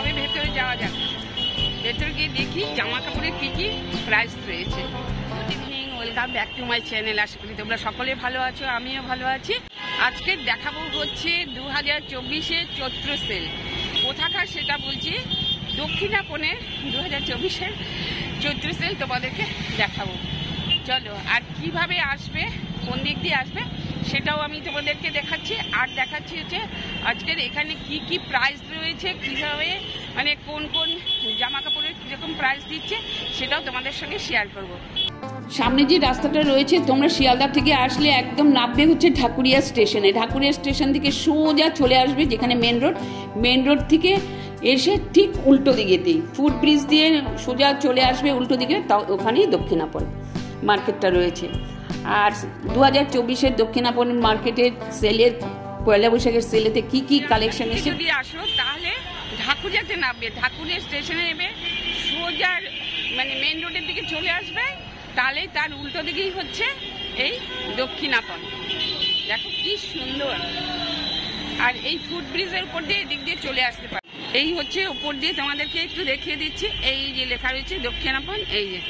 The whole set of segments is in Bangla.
তবে ভেতরে যাওয়া যাক। ভেতরে গিয়ে দেখি জামা কাপড়ের কী কী প্রাইস রয়েছে। Good evening, welcome back to my channel. আশা করি তোমরা সকলে ভালো আছো, আমিও ভালো আছি। আজকে দেখাবো হচ্ছে 2024-এর চৈত্র সেল। কোথাকার সেটা বলছি, দক্ষিণাপনে 2024-এর চৈত্র সেল তোমাদেরকে দেখাবো। চলো, আর কিভাবে আসবে, কোন দিক দিয়ে আসবে সেটাও আমি তোমাদেরকে দেখাচ্ছি। আর দেখাচ্ছি হচ্ছে আজকের এখানে কি কি প্রাইস রয়েছে, কিভাবে মানে কোন কোন জামা কাপড়ের কীরকম প্রাইস দিচ্ছে সেটাও তোমাদের সঙ্গে শেয়ার করব। সামনে যে রাস্তাটা রয়েছে, তোমরা শিয়ালদা থেকে আসলে একদম নামবে হচ্ছে ঢাকুরিয়া স্টেশনে। ঢাকুরিয়া স্টেশন থেকে সোজা চলে আসবে যেখানে মেন রোড থেকে এসে ঠিক উল্টো দিকেতেই ফুট ব্রিজ দিয়ে সোজা চলে আসবে উল্টো দিকে, তাও ওখানেই দক্ষিণাপন মার্কেটটা রয়েছে। আর 2024-এর দক্ষিণাপন মার্কেটের সেলের পয়লা বৈশাখের সেলেতে কি কি কালেকশন এসে যদি আসো তাহলে ঢাকুরিয়াতে নামবে, ঢাকুরিয়া স্টেশনে নেবে, সোজা মানে মেন রোডের দিকে চলে আসবে, তাহলেই তার উল্টো দিকেই হচ্ছে এই দক্ষিণাপন। দেখো কি সুন্দর। আর এই ফুট ব্রিজের উপর দিয়ে এদিক দিয়ে চলে আসতে পারে। এই হচ্ছে উপর দিয়ে তোমাদেরকে একটু দেখিয়ে দিচ্ছি, এই যে লেখা রয়েছে দক্ষিণাপন। এই যে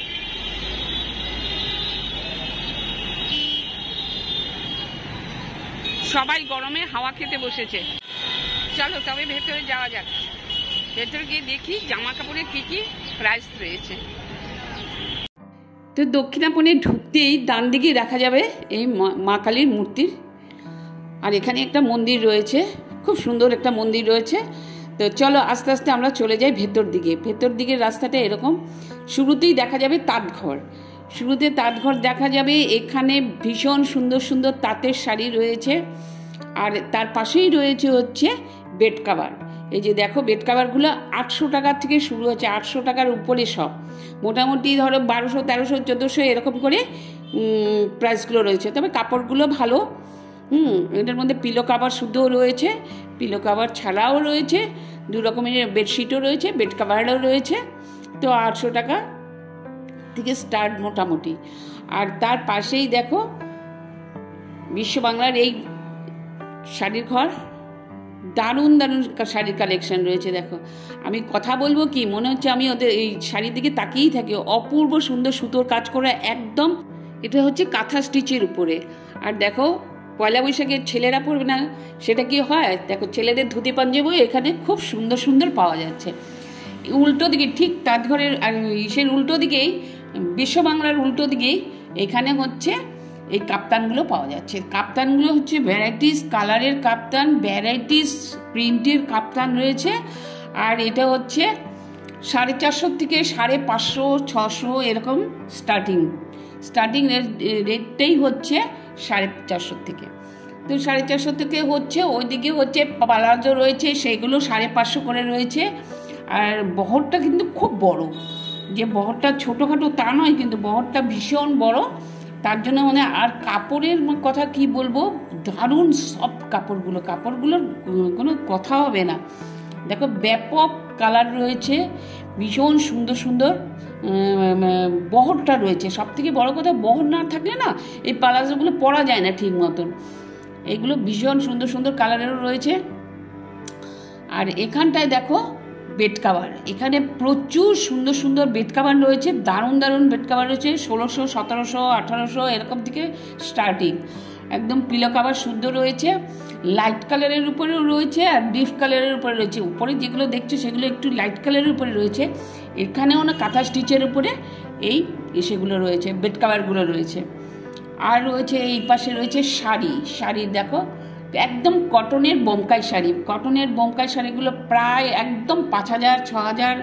সবাই গরমে হাওয়া খেতে বসেছে। চলো তবে ভেতরে যাওয়া যাক। ভেতরে গিয়ে দেখি জামা কাপড়ের কি কি প্রাইস রয়েছে। তো দক্ষিণাপনে ঢুকতেই ডান দিকে দেখা যাবে এই মা কালীর মূর্তির, আর এখানে একটা মন্দির রয়েছে, খুব সুন্দর একটা মন্দির রয়েছে। তো চলো আস্তে আস্তে আমরা চলে যাই ভেতর দিকে। ভেতর দিকের রাস্তাটা এরকম, শুরুতেই দেখা যাবে তাঁতঘর। শুরুতে তাঁতঘর দেখা যাবে, এখানে ভীষণ সুন্দর সুন্দর তাঁতের শাড়ি রয়েছে। আর তার পাশেই রয়েছে হচ্ছে বেড কাভার। এই যে দেখো বেড কাভারগুলো 800 টাকার থেকে শুরু হচ্ছে, 800 টাকার উপরে সব। মোটামুটি ধরো 1200, 1300, 1400 এরকম করে প্রাইসগুলো রয়েছে। তবে কাপড়গুলো ভালো। এটার মধ্যে পিলো কাভার শুদ্ধও রয়েছে, পিলো কাভার ছাড়াও রয়েছে, দু রকমের বেডশিটও রয়েছে, বেড কাভারও রয়েছে। তো 800 টাকা থেকে স্টার্ট মোটামুটি। আর তার পাশেই দেখো বিশ্ব বাংলার এই শাড়ির ঘর, দারুণ দারুণ শাড়ির কালেকশন রয়েছে। দেখো আমি কথা বলবো কি, মনে হচ্ছে আমি ওদের এই শাড়ির দিকে তাকিয়েই থাকি। অপূর্ব সুন্দর সুতোর কাজ করা একদম, এটা হচ্ছে কাঁথা স্টিচের উপরে। আর দেখো পয়লা বৈশাখের ছেলেরা পরবে না, সেটা কি হয়, দেখো ছেলেদের ধুতি পাঞ্জাবি এখানে খুব সুন্দর সুন্দর পাওয়া যাচ্ছে। উল্টো দিকে ঠিক তাঁতঘরের আর ইসের উল্টো দিকেই, বিশ্ব বাংলার উল্টো দিকেই এখানে হচ্ছে এই কাপ্তানগুলো পাওয়া যাচ্ছে। কাপ্তানগুলো হচ্ছে ভ্যারাইটিস কালারের কাপ্তান, ভ্যারাইটিস প্রিন্টের কাপ্তান রয়েছে। আর এটা হচ্ছে 450 থেকে 550, 600 এরকম স্টার্টিং রেটটাই হচ্ছে 450 থেকে। তো 450 থেকে হচ্ছে, ওইদিকে হচ্ছে পালাজো রয়েছে, সেগুলো 550 করে রয়েছে। আর বহরটা কিন্তু খুব বড়, যে বহরটা ছোটোখাটো তা নয়, কিন্তু বহরটা ভীষণ বড়। তার জন্য মানে, আর কাপড়ের কথা কি বলবো, দারুণ সফট কাপড়গুলোর কোনো কথা হবে না। দেখো ব্যাপক কালার রয়েছে, ভীষণ সুন্দর সুন্দর বহরটা রয়েছে। সব থেকে বড়ো কথা, বহর না থাকলে না এই পালাজোগুলো পরা যায় না ঠিক মতন। এগুলো ভীষণ সুন্দর সুন্দর কালারেরও রয়েছে। আর এখানটায় দেখো বেড কাভার, এখানে প্রচুর সুন্দর সুন্দর বেড কাভার রয়েছে, দারুণ দারুণ বেড কাভার রয়েছে। 1600, 1700, 1800 এরকম থেকে স্টার্টিং। একদম পিলো কাভার শুদ্ধ রয়েছে, লাইট কালারের উপরেও রয়েছে আর ডিপ কালারের উপরে রয়েছে। উপরে যেগুলো দেখছো সেগুলো একটু লাইট কালারের উপরে রয়েছে। এখানেও না কাঁথা স্টিচের উপরে এই সেগুলো রয়েছে, বেড কাভারগুলো রয়েছে। আর রয়েছে এই পাশে রয়েছে শাড়ি দেখো একদম কটনের বোমকাই শাড়িগুলো প্রায় একদম 5000, 6000,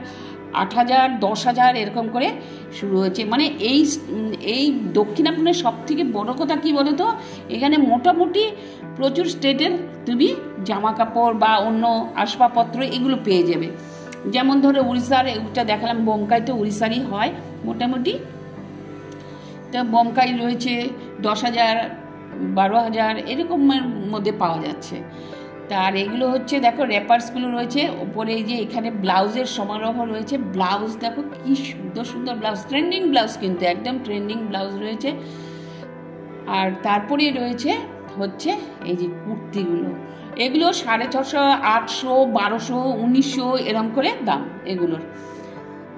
8000, 10000 এরকম করে শুরু হয়েছে। মানে এই দক্ষিণাপনের সব থেকে বড়ো কথা কি বলো তো, এখানে মোটামুটি প্রচুর স্টেটের তুমি জামা কাপড় বা অন্য আসবাবপত্র এগুলো পেয়ে যাবে। যেমন ধরো উড়িষ্যার, এটা দেখালাম বোমকাই, তো উড়িষ্যারই হয় মোটামুটি। তো বোমকাই রয়েছে 10,000, 12,000 এরকমের মধ্যে পাওয়া যাচ্ছে। তার এগুলো হচ্ছে দেখো র্যাপার্সগুলো রয়েছে ওপরে। এই যে এখানে ব্লাউজের সমারোহ রয়েছে, ব্লাউজ দেখো কি সুন্দর সুন্দর ব্লাউজ, ট্রেন্ডিং ব্লাউজ, কিন্তু একদম ট্রেন্ডিং ব্লাউজ রয়েছে। আর তারপরে রয়েছে হচ্ছে এই যে কুর্তিগুলো, এগুলো 650, 800, 1200, 1900 এরম করে দাম এগুলোর।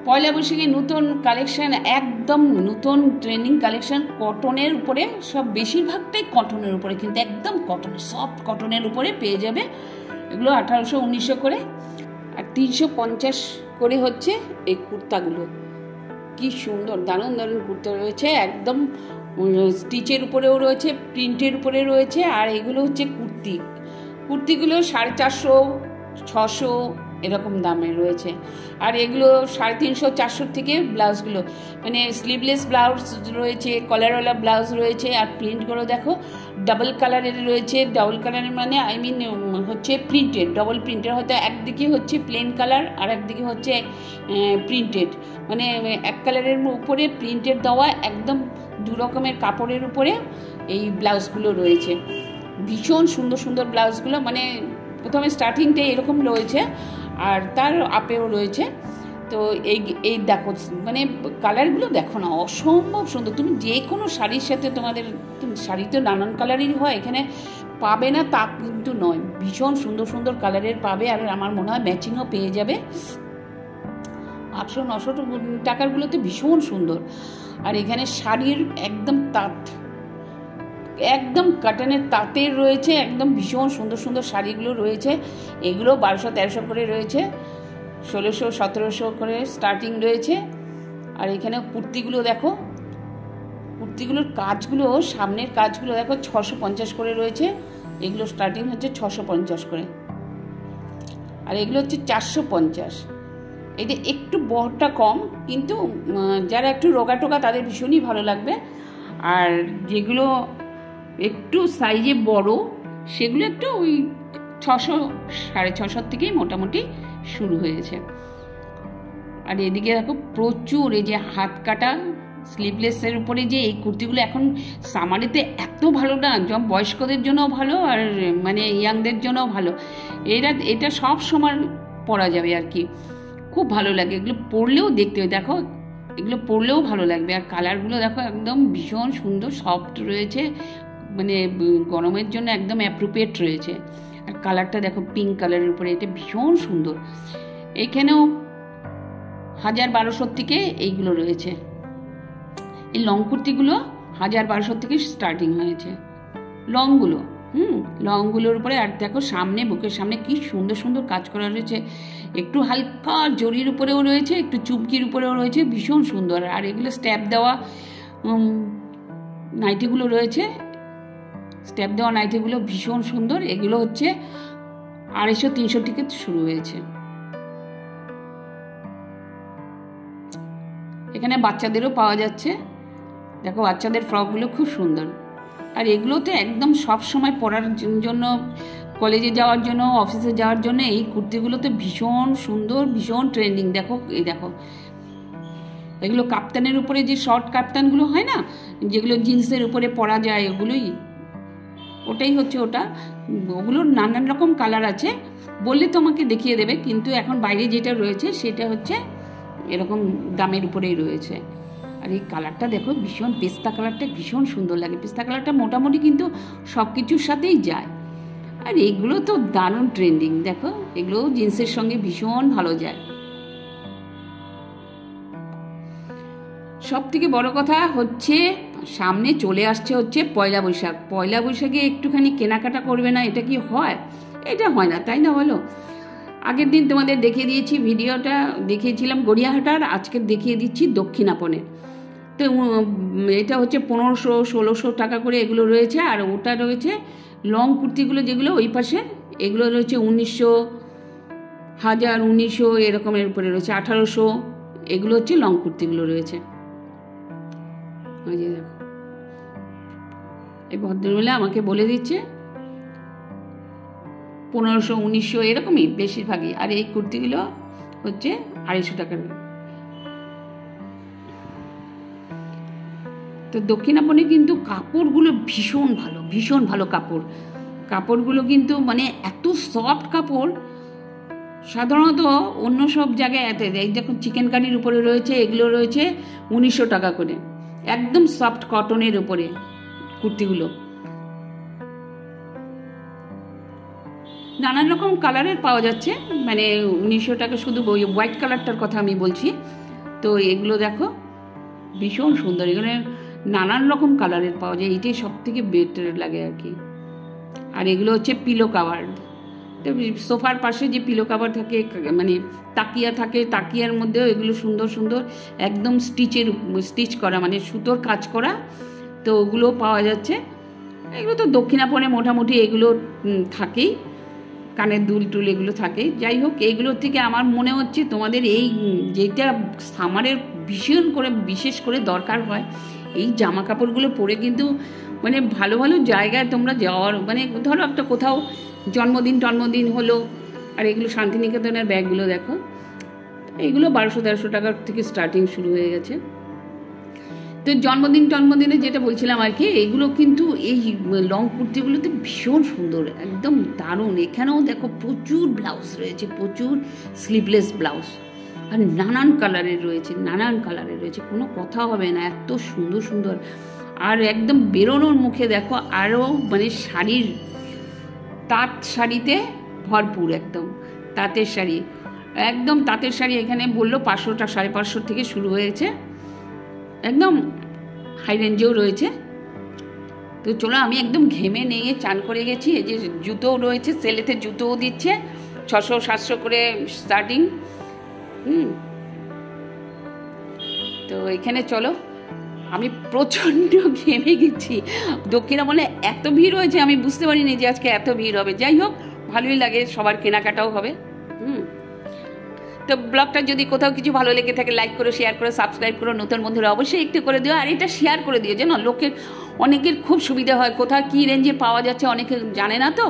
পয়লা বৈশাখে নতুন কালেকশান, একদম নতুন ট্রেন্ডিং কালেকশান, কটনের উপরে, সব বেশিরভাগটাই কটনের উপরে, কিন্তু একদম কটনের, সফট কটনের উপরে পেয়ে যাবে। এগুলো 1800, 1900 করে, আর 350 করে হচ্ছে এই কুর্তাগুলো। কি সুন্দর দারুণ দারুণ কুর্তা রয়েছে, একদম স্টিচের উপরেও রয়েছে, প্রিন্টের উপরে রয়েছে। আর এগুলো হচ্ছে কুর্তিগুলো 450, 600 এরকম দামে রয়েছে। আর এগুলো 350, 400 থেকে ব্লাউজগুলো, মানে স্লিভলেস ব্লাউজ রয়েছে, কলারওয়ালা ব্লাউজ রয়েছে। আর প্রিন্টগুলো দেখো ডাবল কালারের রয়েছে। ডাবল কালারের মানে হচ্ছে প্রিন্টেড, ডবল প্রিন্টেড, হয়তো একদিকে হচ্ছে প্লেন কালার আর একদিকে হচ্ছে প্রিন্টেড, মানে এক কালারের উপরে প্রিন্টেড দেওয়া, একদম দু রকমের কাপড়ের উপরে এই ব্লাউজগুলো রয়েছে। ভীষণ সুন্দর সুন্দর ব্লাউজগুলো, মানে প্রথমে স্টার্টিংটাই এরকম রয়েছে আর তার আপেও রয়েছে। তো এই দেখো, মানে কালারগুলো দেখো না, অসম্ভব সুন্দর। তুমি যে কোনো শাড়ির সাথে শাড়ি তো নানান কালারেরই হয়, এখানে পাবে না তা কিন্তু নয়, ভীষণ সুন্দর সুন্দর কালারের পাবে। আর আমার মনে হয় ম্যাচিংও পেয়ে যাবে। 800-900 টাকারগুলোতে ভীষণ সুন্দর। আর এখানে শাড়ির একদম একদম কাটানের তাঁতের রয়েছে, একদম ভীষণ সুন্দর সুন্দর শাড়িগুলো রয়েছে। এগুলো 1200-1300 করে রয়েছে, 1600-1700 করে স্টার্টিং রয়েছে। আর এখানে কুর্তিগুলো দেখো, কুর্তিগুলোর কাজগুলো, সামনের কাজগুলো দেখো 650 করে রয়েছে। এগুলো স্টার্টিং হচ্ছে 650 করে, আর এগুলো হচ্ছে 450। এটা একটু বহরটা কম, কিন্তু যারা একটু রোগা টোগা তাদের ভীষণই ভালো লাগবে। আর যেগুলো একটু সাইজে বড় সেগুলো একটু ওই 600, 650 থেকেই মোটামুটি শুরু হয়েছে। আর এদিকে দেখো প্রচুর এই যে হাত কাটা স্লিভলেসের উপরে যে এই কুর্তিগুলো এখন সামারেতে এত ভালো না, যেমন বয়স্কদের জন্যও ভালো আর মানে ইয়াংদের জন্যও ভালো। এটা সব সময় পরা যাবে আর কি, খুব ভালো লাগে এগুলো পরলেও। দেখতে দেখো এগুলো পরলেও ভালো লাগবে। আর কালারগুলো দেখো একদম ভীষণ সুন্দর, সফট রয়েছে, মানে গরমের জন্য একদম অ্যাপ্রোপ্রিয়েট রয়েছে। আর কালারটা দেখো পিঙ্ক কালারের উপরে, এটা ভীষণ সুন্দর। এখানেও 1000-1200 থেকে এইগুলো রয়েছে। এই লং কুর্তিগুলো 1000-1200 থেকে স্টার্টিং হয়েছে, লংগুলো। লংগুলোর উপরে। আর দেখো সামনে, বুকের সামনে কি সুন্দর সুন্দর কাজ করা রয়েছে, একটু হালকা জরির উপরেও রয়েছে, একটু চুমকির উপরেও রয়েছে, ভীষণ সুন্দর। আর এগুলো স্ট্যাপ দেওয়া নাইটিগুলো রয়েছে, স্ট্যাপ দেওয়া নাইটিগুলো ভীষণ সুন্দর। এগুলো হচ্ছে 250-300 থেকে শুরু হয়েছে। এখানে বাচ্চাদেরও পাওয়া যাচ্ছে, দেখো বাচ্চাদের ফ্রকগুলো খুব সুন্দর। আর এগুলো তো একদম সব সময় পরার জন্য, কলেজে যাওয়ার জন্য, অফিসে যাওয়ার জন্য এই কুর্তিগুলো তো ভীষণ সুন্দর, ভীষণ ট্রেন্ডিং। দেখো এই দেখো, এগুলো কাপ্তানের উপরে যে শর্ট কাপ্তানগুলো হয় না, যেগুলো জিন্সের উপরে পরা যায়, ওটাই হচ্ছে ওটা। ওগুলোর নানান রকম কালার আছে, বললে তোমাকে দেখিয়ে দেবে, কিন্তু এখন বাইরে যেটা রয়েছে সেটা হচ্ছে এরকম দামের উপরেই রয়েছে। আর এই কালারটা দেখো ভীষণ, পেস্তা কালারটা ভীষণ সুন্দর লাগে। পেস্তা কালারটা মোটামুটি কিন্তু সব কিছুর সাথেই যায়। আর এগুলো তো দারুণ ট্রেন্ডিং, দেখো এগুলো জিন্সের সঙ্গে ভীষণ ভালো যায়। সব থেকে বড় কথা হচ্ছে সামনে চলে আসছে হচ্ছে পয়লা বৈশাখ। পয়লা বৈশাখে একটুখানি কেনাকাটা করবে না, এটা কি হয়? এটা হয় না, তাই না বলো? আগের দিন তোমাদের দেখিয়ে দিয়েছি, ভিডিওটা দেখিয়েছিলাম গড়িয়াহাটার, আজকে দেখিয়ে দিচ্ছি দক্ষিণাপনের। তো এটা হচ্ছে 1500-1600 টাকা করে এগুলো রয়েছে। আর ওটা রয়েছে লং কুর্তিগুলো যেগুলো ওই পাশে, এগুলো রয়েছে 1900, 1000, 1900 এরকমের উপরে রয়েছে, 1800। এগুলো হচ্ছে লং কুর্তিগুলো রয়েছে। ওই যে দেখো, এই ভদ্রমহিলা আমাকে বলে দিচ্ছে 1500, 1900 এরকমই বেশিরভাগই। আর এই কুর্তিগুলো হচ্ছে 250 টাকার। তো দক্ষিণাপনে কিন্তু কাপড়গুলো ভীষণ ভালো, ভীষণ ভালো কাপড়। কাপড়গুলো কিন্তু মানে এত সফট কাপড়, সাধারণত অন্য সব জায়গায় এত দেয়। যখন চিকেন কারির উপরে রয়েছে, এগুলো রয়েছে 1900 টাকা করে, একদম সফট কটনের উপরে কুর্তিগুলো। নানান রকম কালারের পাওয়া যাচ্ছে, মানে 1900 টাকা শুধু ওই হোয়াইট কালারটার কথা আমি বলছি। তো এগুলো দেখো ভীষণ সুন্দর, এখানে নানান রকম কালারের পাওয়া যায়, এইটাই সব থেকে বেটার লাগে আর কি। আর এগুলো হচ্ছে পিলো কাভার, তো সোফার পাশে যে পিলো কাভার থাকে, মানে তাকিয়া থাকে, তাকিয়ার মধ্যেও এগুলো সুন্দর সুন্দর একদম স্টিচ করা, মানে সুতোর কাজ করা, তো ওগুলো পাওয়া যাচ্ছে। এগুলো তো দক্ষিণাপনে মোটামুটি এগুলো থাকেই, কানের দুল টুল এগুলো থাকে। যাই হোক, এইগুলোর থেকে আমার মনে হচ্ছে তোমাদের এই যেটা সামারের বিশেষ করে দরকার হয়, এই জামা কাপড়গুলো পরে কিন্তু মানে ভালো ভালো জায়গায় তোমরা যাওয়ার, মানে ধরো একটা কোথাও জন্মদিন হলো, আর এগুলো শান্তিনিকেতনের ব্যাগগুলো দেখো, এইগুলো 1200-1300 টাকার থেকে স্টার্টিং শুরু হয়ে গেছে। তো জন্মদিনে যেটা বলছিলাম আর কি, এগুলো কিন্তু এই লং কুর্তিগুলোতে ভীষণ সুন্দর, একদম দারুণ। এখানেও দেখো প্রচুর ব্লাউজ রয়েছে, প্রচুর স্লিভলেস ব্লাউজ, আর নানান কালারের রয়েছে, কোনো কথা হবে না, এত সুন্দর সুন্দর। আর একদম বেরোনোর মুখে দেখো আরও মানে শাড়ির তাঁত শাড়িতে ভরপুর, একদম তাঁতের শাড়ি এখানে বললো 500 550 থেকে শুরু হয়েছে, একদম হাই রেঞ্জেও রয়েছে। তো চলো, আমি একদম ঘেমে নিয়ে চান করে গেছি। এই যে জুতোও রয়েছে, সেলেতে জুতোও দিচ্ছে 600-700 করে স্টার্টিং। তো এখানে চলো, আমি প্রচণ্ড ঘেমে গেছি। দক্ষিণাপনে এত ভিড় হয়েছে, আমি বুঝতে পারিনি যে আজকে এত ভিড় হবে। যাই হোক, ভালোই লাগে, সবার কেনাকাটাও হবে। তো ব্লগটা যদি কোথাও কিছু ভালো লেগে থাকে, লাইক করো, শেয়ার করো, সাবস্ক্রাইব করো, নতুন বন্ধুরা অবশ্যই একটু করে দিও। আর এটা শেয়ার করে দিও, যেন অনেকের খুব সুবিধা হয়, কোথাও কী রেঞ্জে পাওয়া যাচ্ছে অনেকে জানে না তো।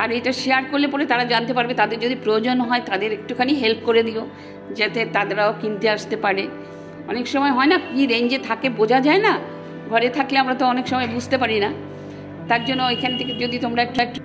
আর এটা শেয়ার করলে পরে তারা জানতে পারবে, তাদের যদি প্রয়োজন হয় তাদের একটুখানি হেল্প করে দিও, যাতে তাদেরাও কিনতে আসতে পারে। অনেক সময় হয় না, কী রেঞ্জে থাকে বোঝা যায় না, ঘরে থাকলে আমরা তো অনেক সময় বুঝতে পারি না। তার জন্য এখান থেকে যদি তোমরা একটু